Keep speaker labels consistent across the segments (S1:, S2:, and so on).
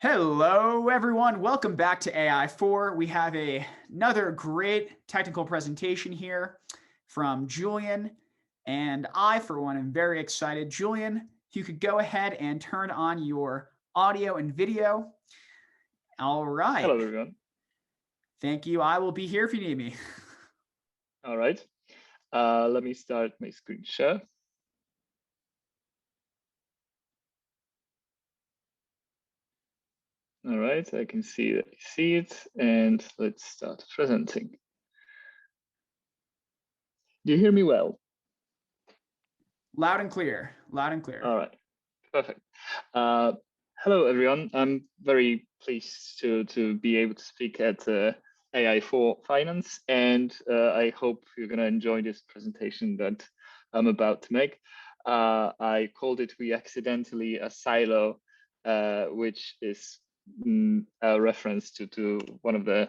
S1: Hello, everyone. Welcome back to AI4. We have another great technical presentation here from Julian, and I, for one, am very excited. Julian, if you could go ahead and turn on your audio and video. All right.
S2: Hello, everyone.
S1: Thank you. I will be here if you need me.
S2: All right. Let me start my screen share. All right, I can see that you see it, and let's start presenting. Do you hear me well?
S1: Loud and clear. Loud and clear.
S2: All right, perfect. Hello, everyone. I'm very pleased to be able to speak at AI for Finance, and I hope you're going to enjoy this presentation that I'm about to make. I called it "We Accidentally a Silo," which is a reference to one of the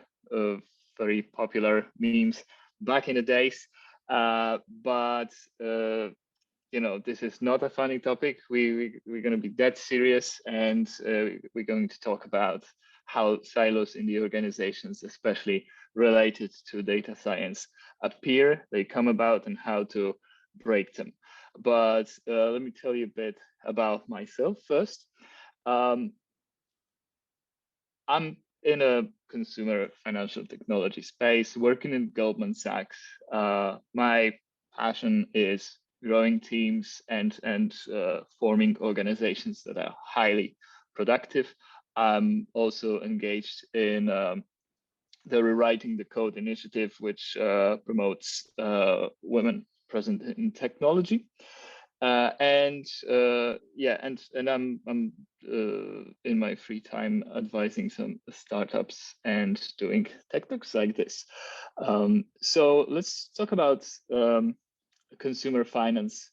S2: very popular memes back in the days. But you know, this is not a funny topic. We're going to be dead serious, and we're going to talk about how silos in the organizations, especially related to data science, appear, they come about, and how to break them. But let me tell you a bit about myself first. I'm in a consumer financial technology space, working in Goldman Sachs. My passion is growing teams and forming organizations that are highly productive. I'm also engaged in the Rewriting the Code initiative, which promotes women present in technology. And I'm in my free time advising some startups and doing tech talks like this. So let's talk about consumer finance.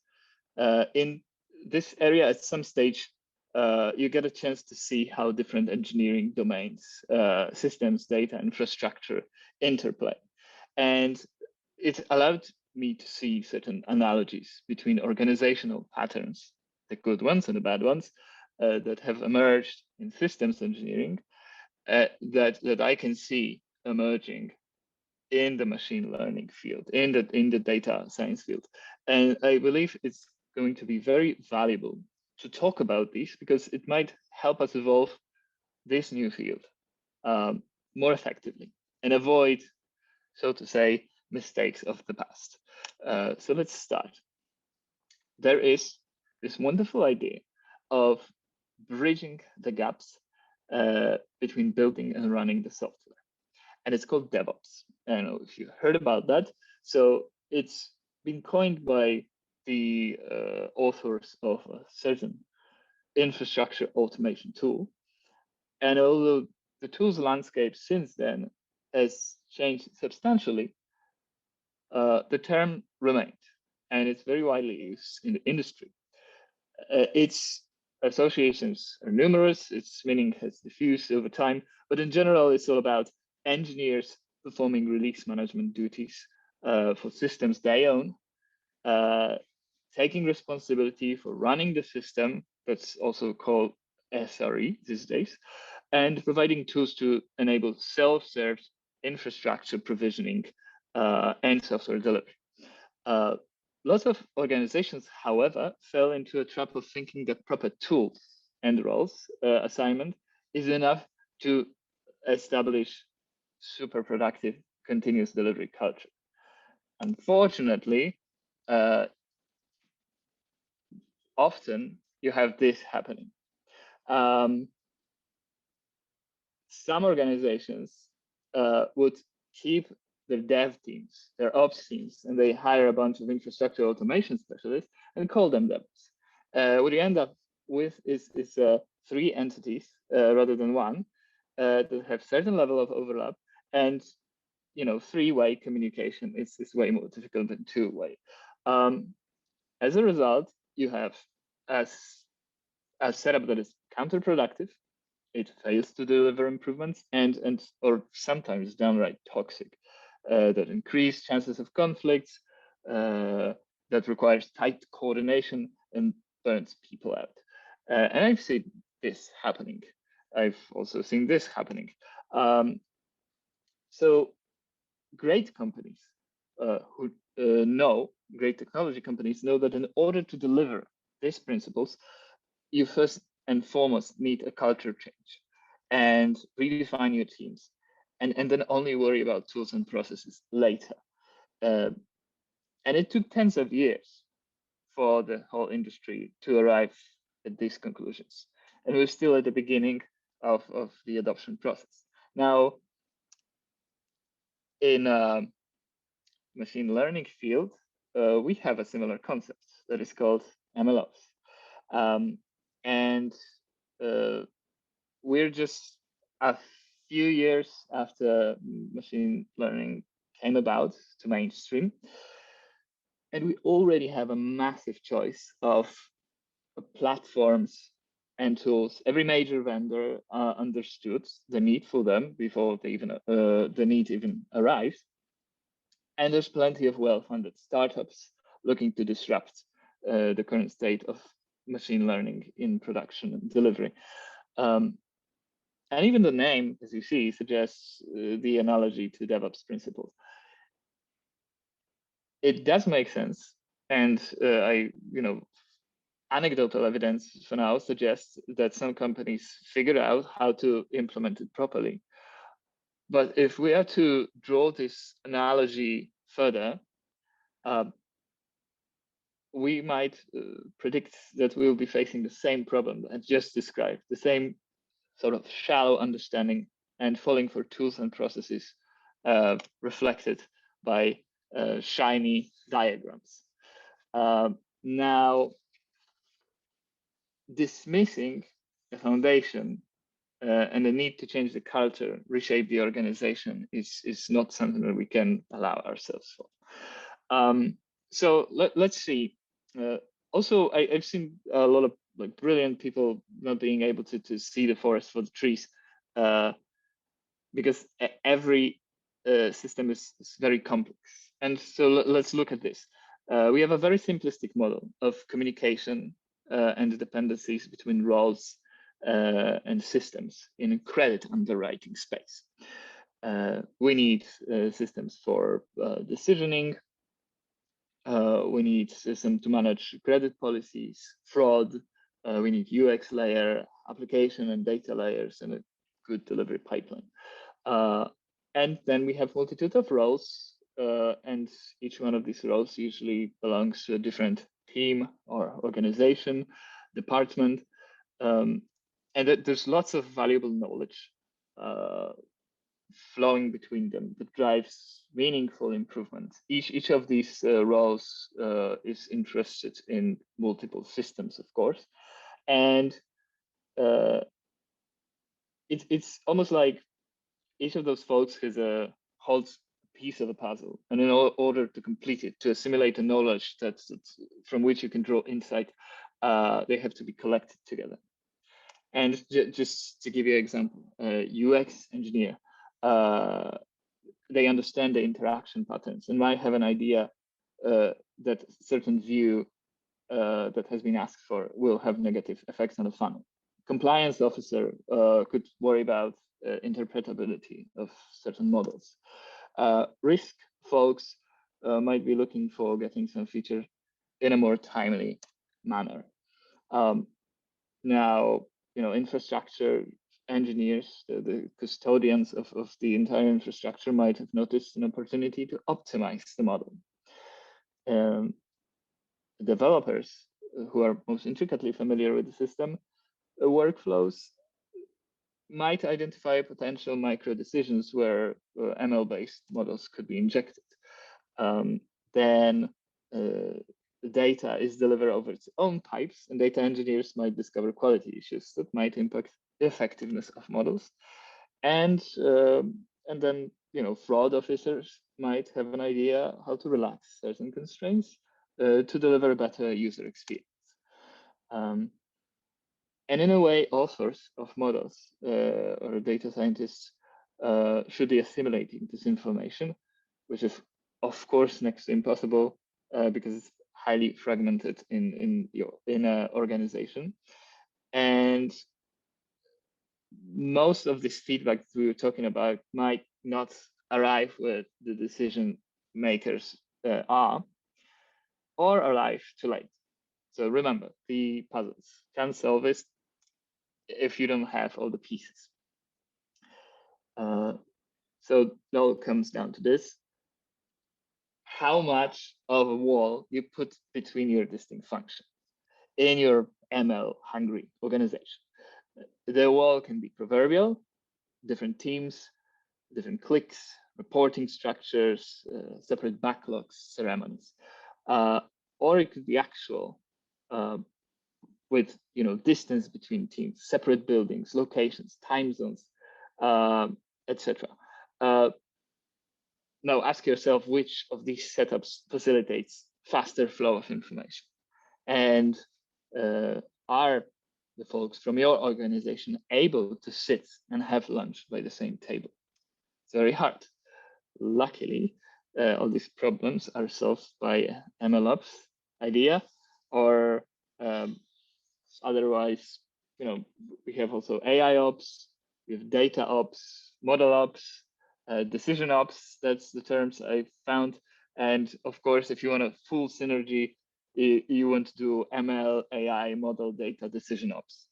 S2: In this area, at some stage, you get a chance to see how different engineering domains, systems, data, infrastructure interplay. And it allowed me to see certain analogies between organizational patterns, the good ones and the bad ones, that have emerged in systems engineering, that I can see emerging in the machine learning field, in the data science field. And I believe it's going to be very valuable to talk about these, because it might help us evolve this new field more effectively and avoid, so to say, mistakes of the past. So let's start. There is this wonderful idea of bridging the gaps between building and running the software. And it's called DevOps. I don't know if you heard about that. So it's been coined by the authors of a certain infrastructure automation tool. And although the tool's landscape since then has changed substantially, the term remained, and it's very widely used in the industry. Its associations are numerous, its meaning has diffused over time, but in general, it's all about engineers performing release management duties for systems they own, taking responsibility for running the system, that's also called SRE these days, and providing tools to enable self-served infrastructure provisioning and software delivery. Lots of organizations, however, fell into a trap of thinking that proper tools and roles assignment is enough to establish super productive continuous delivery culture. Unfortunately, often you have this happening. Some organizations would keep their dev teams, their ops teams, and they hire a bunch of infrastructure automation specialists and call them devs. What you end up with is 3 entities rather than one that have certain level of overlap, and 3-way communication is way more difficult than 2-way. As a result, you have a setup that is counterproductive. It fails to deliver improvements and or sometimes downright toxic, that increase chances of conflicts, that requires tight coordination and burns people out. And I've seen this happening I've also seen this happening. So great companies who know, great technology companies know that in order to deliver these principles, you first and foremost need a culture change and redefine your teams, and then only worry about tools and processes later. And it took tens of years for the whole industry to arrive at these conclusions. And we're still at the beginning of the adoption process. Now, in machine learning field, we have a similar concept that is called MLOPS. And we're just a few years after machine learning came about to mainstream. And we already have a massive choice of platforms and tools. Every major vendor understood the need for them before they even the need even arrived. And there's plenty of well-funded startups looking to disrupt the current state of machine learning in production and delivery. And even the name, as you see, suggests the analogy to DevOps principles. It does make sense, and anecdotal evidence for now suggests that some companies figured out how to implement it properly. But if we are to draw this analogy further, we might predict that we will be facing the same problem I just described, the same sort of shallow understanding and falling for tools and processes reflected by shiny diagrams. Now, dismissing the foundation and the need to change the culture, reshape the organization is not something that we can allow ourselves for. So let's see. Also, I've seen a lot of brilliant people not being able to see the forest for the trees because every system is very complex. And so let's look at this. We have a very simplistic model of communication and the dependencies between roles and systems in a credit underwriting space. We need systems for decisioning. We need systems to manage credit policies, fraud. We need UX layer, application and data layers, and a good delivery pipeline. And then we have multitude of roles, and each one of these roles usually belongs to a different team or organization, department. And there's lots of valuable knowledge flowing between them that drives meaningful improvement. Each of these roles is interested in multiple systems, of course, and it's almost like each of those folks holds a piece of the puzzle, and in order to complete it, to assimilate the knowledge that's from which you can draw insight, they have to be collected together. And just to give you an example, UX engineer, they understand the interaction patterns and might have an idea that certain view that has been asked for will have negative effects on the funnel. Compliance officer could worry about interpretability of certain models. Risk folks might be looking for getting some feature in a more timely manner. Now, infrastructure engineers, the custodians of the entire infrastructure might have noticed an opportunity to optimize the model. Developers who are most intricately familiar with the system workflows might identify potential micro decisions where ML-based models could be injected. Then the data is delivered over its own pipes, and data engineers might discover quality issues that might impact the effectiveness of models. And then fraud officers might have an idea how to relax certain constraints to deliver a better user experience. And in a way, authors of models or data scientists should be assimilating this information, which is, of course, next to impossible because it's highly fragmented in an organization. And most of this feedback that we were talking about might not arrive where the decision makers are, or arrive too late. So remember, the puzzles can't solve it if you don't have all the pieces. So it all comes down to this: how much of a wall you put between your distinct functions in your ML-hungry organization. The wall can be proverbial, different teams, different clicks, reporting structures, separate backlogs, ceremonies, or it could be actual, with distance between teams, separate buildings, locations, time zones, etc. Now ask yourself which of these setups facilitates faster flow of information, and are the folks from your organization able to sit and have lunch by the same table? It's very hard. Luckily, all these problems are solved by MLOps idea, or otherwise, we have also AI ops, we have data ops, model ops, decision ops. That's the terms I found. And of course, if you want a full synergy, you want to do ML, AI, model, data, decision ops.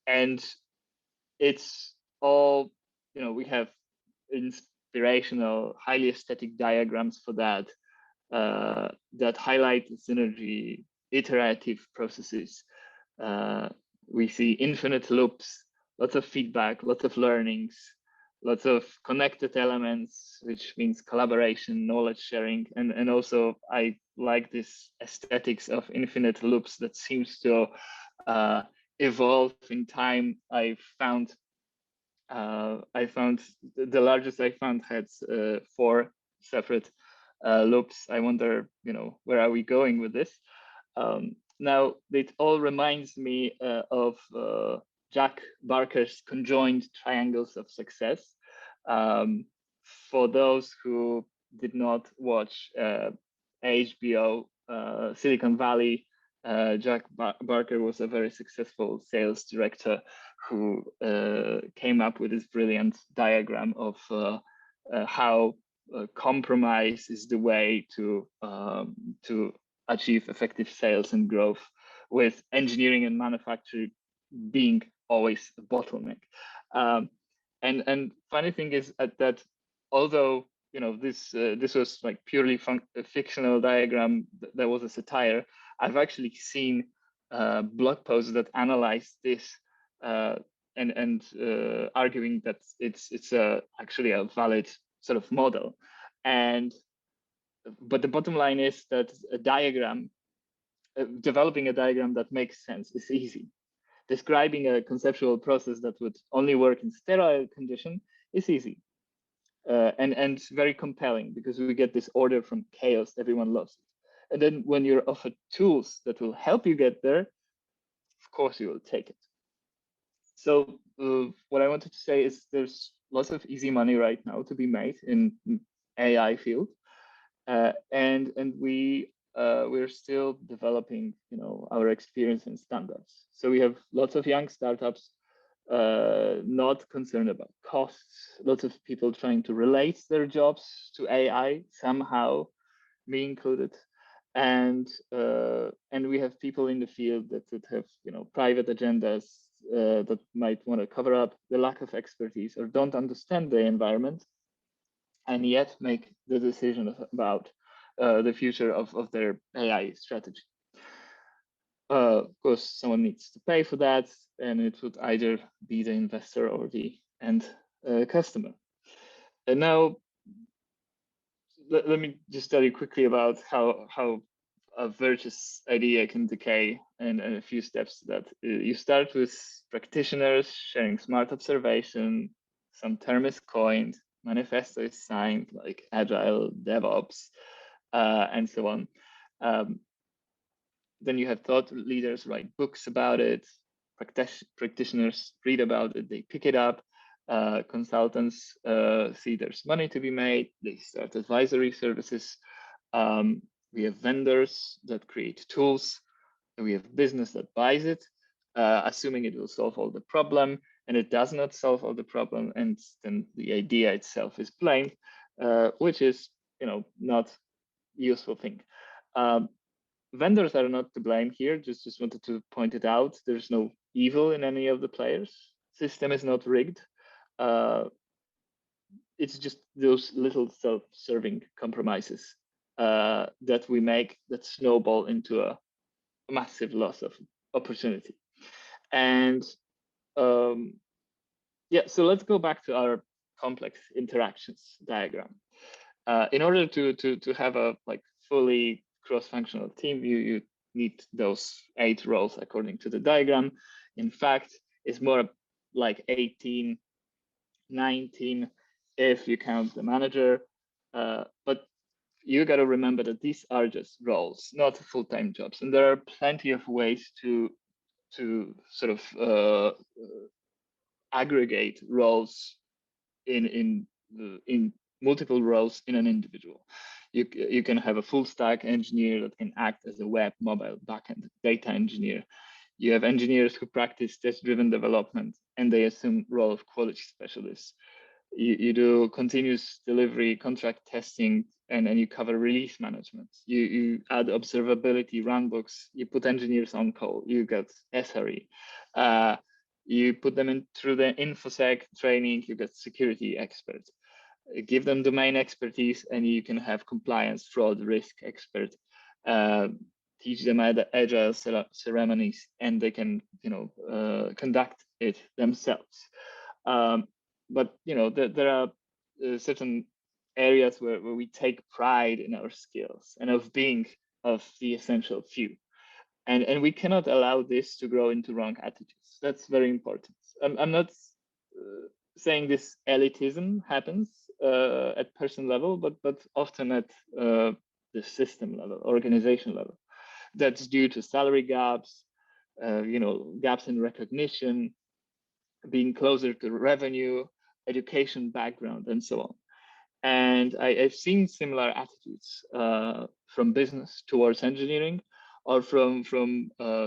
S2: And it's all, we have inspirational, highly aesthetic diagrams for that, that highlight the synergy, iterative processes. We see infinite loops, lots of feedback, lots of learnings, lots of connected elements, which means collaboration, knowledge sharing. And also I like this aesthetics of infinite loops that seems to evolve in time. I found the largest I found had 4 separate loops. I wonder, where are we going with this? Now, it all reminds me of Jack Barker's conjoined triangles of success. For those who did not watch HBO Silicon Valley, Jack Barker was a very successful sales director who came up with this brilliant diagram of how compromise is the way to achieve effective sales and growth, with engineering and manufacturing being always a bottleneck. And funny thing is that although this was like purely a fictional diagram that was a satire, I've actually seen blog posts that analyze this and arguing that it's actually a valid sort of model. But the bottom line is that a diagram, developing a diagram that makes sense is easy. Describing a conceptual process that would only work in sterile condition is easy. And very compelling, because we get this order from chaos, everyone loves it. And then when you're offered tools that will help you get there, of course you will take it. So what I wanted to say is there's lots of easy money right now to be made in AI field. And we're still developing, our experience and standards. So we have lots of young startups not concerned about costs, lots of people trying to relate their jobs to AI somehow, me included, and we have people in the field that have private agendas that might want to cover up the lack of expertise or don't understand the environment, and yet make the decision about the future of their AI strategy. Of course, someone needs to pay for that, and it would either be the investor or the end customer. And now, let me just tell you quickly about how a virtuous idea can decay, and a few steps to that. You start with practitioners sharing smart observation, some term is coined, manifesto is signed, like Agile, DevOps, and so on. Then you have thought leaders write books about it, practitioners read about it, they pick it up, consultants see there's money to be made, they start advisory services. We have vendors that create tools, we have business that buys it, assuming it will solve all the problem, and it does not solve all the problem, and then the idea itself is blamed, which is, not useful thing. Vendors are not to blame here. Just wanted to point it out. There's no evil in any of the players. System is not rigged. It's just those little self-serving compromises that we make that snowball into a massive loss of opportunity. And yeah, so let's go back to our complex interactions diagram. In order to have a fully cross-functional team, you need those 8 roles according to the diagram. In fact, it's more like 18, 19 if you count the manager. But you got to remember that these are just roles, not full-time jobs, and there are plenty of ways to sort of aggregate roles in multiple roles in an individual. You can have a full stack engineer that can act as a web, mobile, backend data engineer. You have engineers who practice test-driven development and they assume role of quality specialists. You do continuous delivery, contract testing, and then you cover release management. You add observability, runbooks, you put engineers on call, you get SRE. You put them in through the InfoSec training, you get security experts. Give them domain expertise, and you can have compliance, fraud, risk expert. Teach them agile ceremonies, and they can, conduct it themselves. But there are certain areas where we take pride in our skills and of being of the essential few, and we cannot allow this to grow into wrong attitudes. That's very important. I'm not saying this elitism happens at person level, but often at the system level, organization level. That's due to salary gaps, gaps in recognition, being closer to revenue, education background, and so on. And I've seen similar attitudes from business towards engineering, or from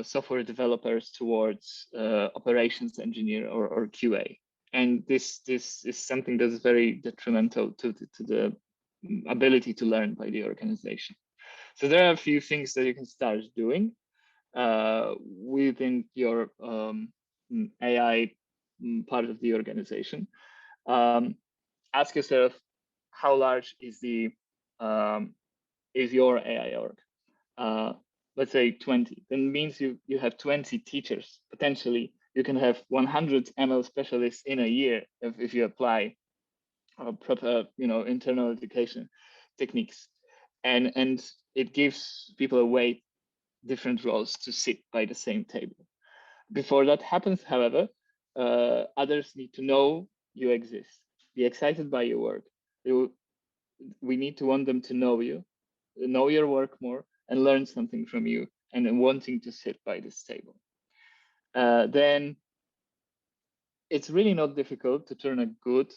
S2: software developers towards operations engineer or QA. And this is something that's very detrimental to the ability to learn by the organization. So there are a few things that you can start doing within your AI part of the organization. Ask yourself, how large is your AI org? Let's say 20. Then means you have 20 teachers. Potentially, you can have 100 ML specialists in a year if you apply proper, internal education techniques, and it gives people a way, different roles to sit by the same table. Before that happens, however, others need to know you exist, be excited by your work. We need to want them to know you, know your work more, and learn something from you, and wanting to sit by this table. Then it's really not difficult to turn a good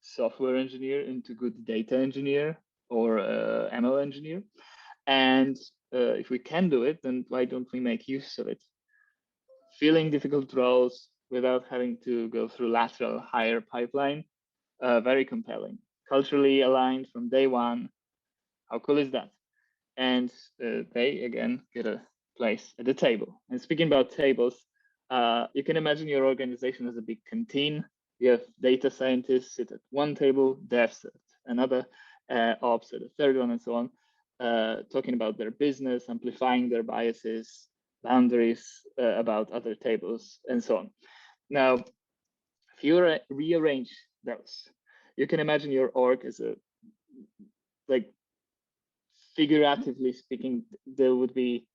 S2: software engineer into good data engineer or ML engineer. And if we can do it, then why don't we make use of it? Filling difficult roles without having to go through lateral hire pipeline, very compelling. Culturally aligned from day one. How cool is that? And they, again, get a place at the table. And speaking about tables, you can imagine your organization as a big canteen. You have data scientists sit at one table, devs at another, ops at a third one, and so on, talking about their business, amplifying their biases, boundaries about other tables, and so on. Now, if you rearrange those, you can imagine your org as a, figuratively speaking, there would be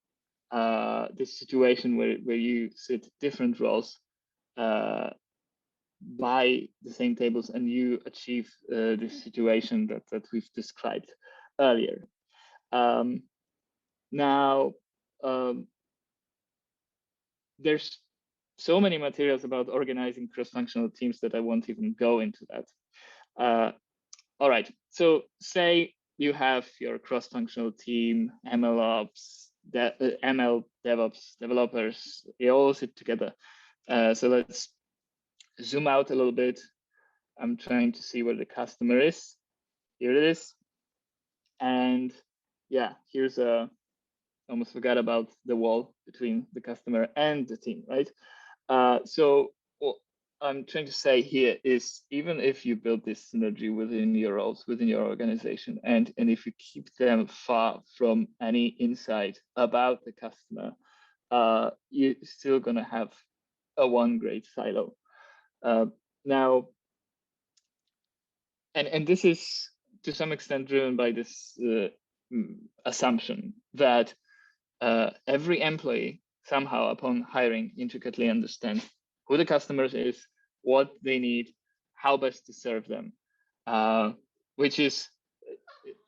S2: this situation where you sit different roles by the same tables, and you achieve this situation that we've described earlier. Now, there's so many materials about organizing cross-functional teams that I won't even go into that. All right, so say you have your cross-functional team, MLOps, ML DevOps developers, they all sit together. So let's zoom out a little bit. I'm trying to see where the customer is. Here it is. And yeah, here's almost forgot about the wall between the customer and the team, right? So what I'm trying to say here is, even if you build this synergy within your roles, within your organization, and if you keep them far from any insight about the customer, you're still going to have a one great silo. Now, and this is to some extent driven by this assumption that every employee somehow upon hiring intricately understands who the customers is, what they need, how best to serve them, which is,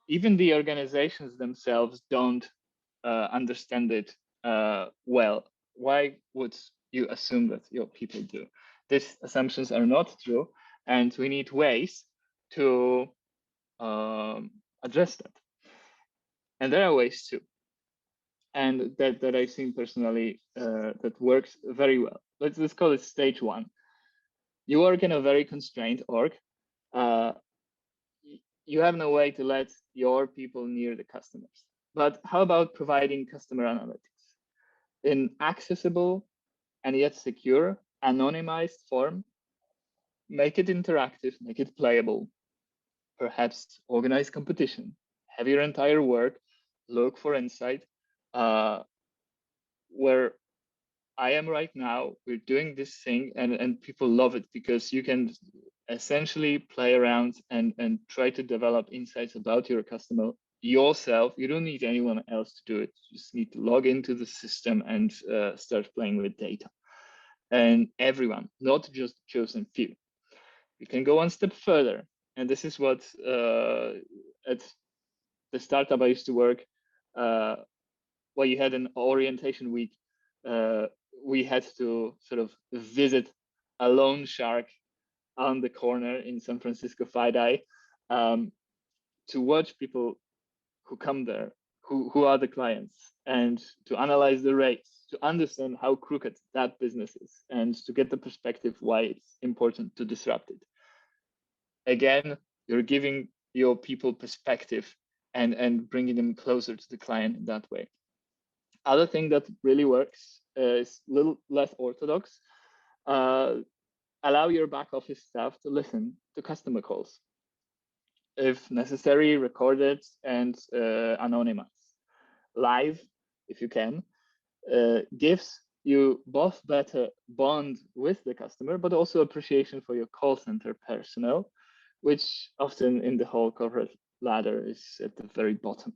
S2: even the organizations themselves don't understand it well. Why would you assume that your people do? These assumptions are not true, and we need ways to address that. And there are ways too, and that I've seen personally that works very well. Let's call it stage one. You work in a very constrained org. You have no way to let your people near the customers. But how about providing customer analytics in accessible and yet secure, anonymized form? Make it interactive, make it playable. Perhaps organize competition, have your entire work look for insight. Where I am right now, we're doing this thing, and people love it because you can essentially play around and try to develop insights about your customer yourself. You don't need anyone else to do it. You just need to log into the system and start playing with data. And everyone, not just chosen few. You can go one step further. And this is what at the startup I used to work, well, you had an orientation week. We had to sort of visit a loan shark on the corner in San Francisco FiDi to watch people who come there, who are the clients, and to analyze the rates, to understand how crooked that business is, and to get the perspective why it's important to disrupt it. Again, you're giving your people perspective and bringing them closer to the client in that way. Other thing that really works is a little less orthodox. Allow your back office staff to listen to customer calls. If necessary, record it and anonymize. Live, if you can, gives you both better bond with the customer, but also appreciation for your call center personnel, which often in the whole corporate ladder is at the very bottom.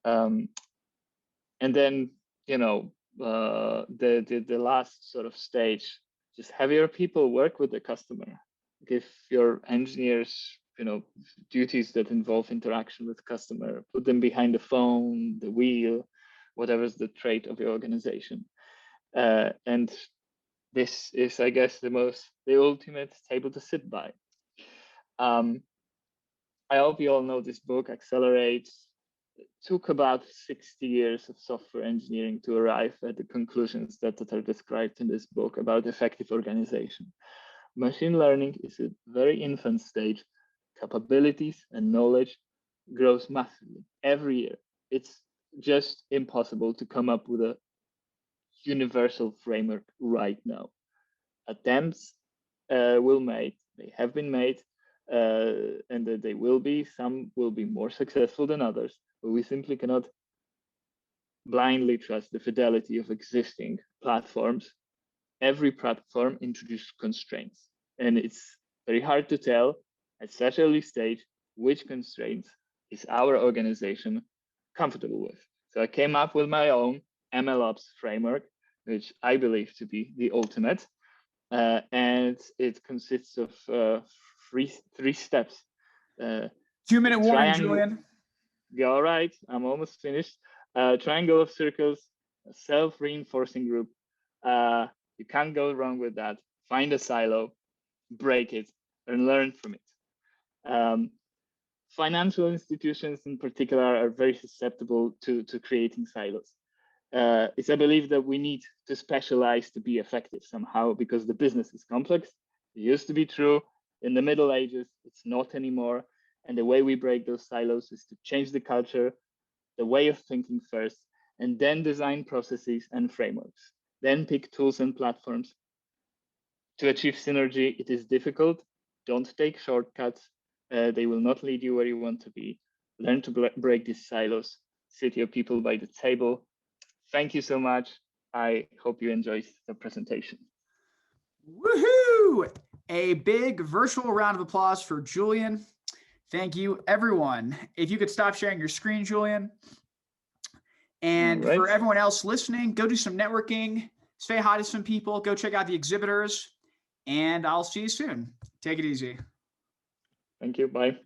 S2: And then, you know, the last sort of stage, just have your people work with the customer. Give your engineers, you know, duties that involve interaction with the customer. Put them behind the phone, the wheel, whatever's the trait of your organization. And this is, I guess, the ultimate table to sit by. I hope you all know this book, Accelerate. It took about 60 years of software engineering to arrive at the conclusions that are described in this book about effective organization. Machine learning is a very infant stage. Capabilities and knowledge grows massively every year. It's just impossible to come up with a universal framework right now. Attempts will made, they have been made, and that they will be. Some will be more successful than others, but we simply cannot blindly trust the fidelity of existing platforms. Every platform introduces constraints, and it's very hard to tell at such early stage which constraints is our organization comfortable with. So I came up with my own MLOPS framework, which I believe to be the ultimate, and it consists of three steps.
S1: 2-minute warning, Julian.
S2: All right, I'm almost finished. Triangle of circles, a self-reinforcing group. You can't go wrong with that. Find a silo, break it, and learn from it. Financial institutions in particular are very susceptible to creating silos. is I believe that we need to specialize to be effective somehow, because the business is complex. It used to be true in the Middle Ages, it's not anymore. And the way we break those silos is to change the culture, the way of thinking first, and then design processes and frameworks. Then pick tools and platforms. To achieve synergy, it is difficult. Don't take shortcuts. They will not lead you where you want to be. Learn to break these silos. Sit your people by the table. Thank you so much. I hope you enjoyed the presentation.
S1: Woohoo! A big virtual round of applause for Julian. Thank you, everyone. If you could stop sharing your screen, Julian. And for everyone else listening, go do some networking, say hi to some people, go check out the exhibitors, and I'll see you soon. Take it easy.
S2: Thank you. Bye.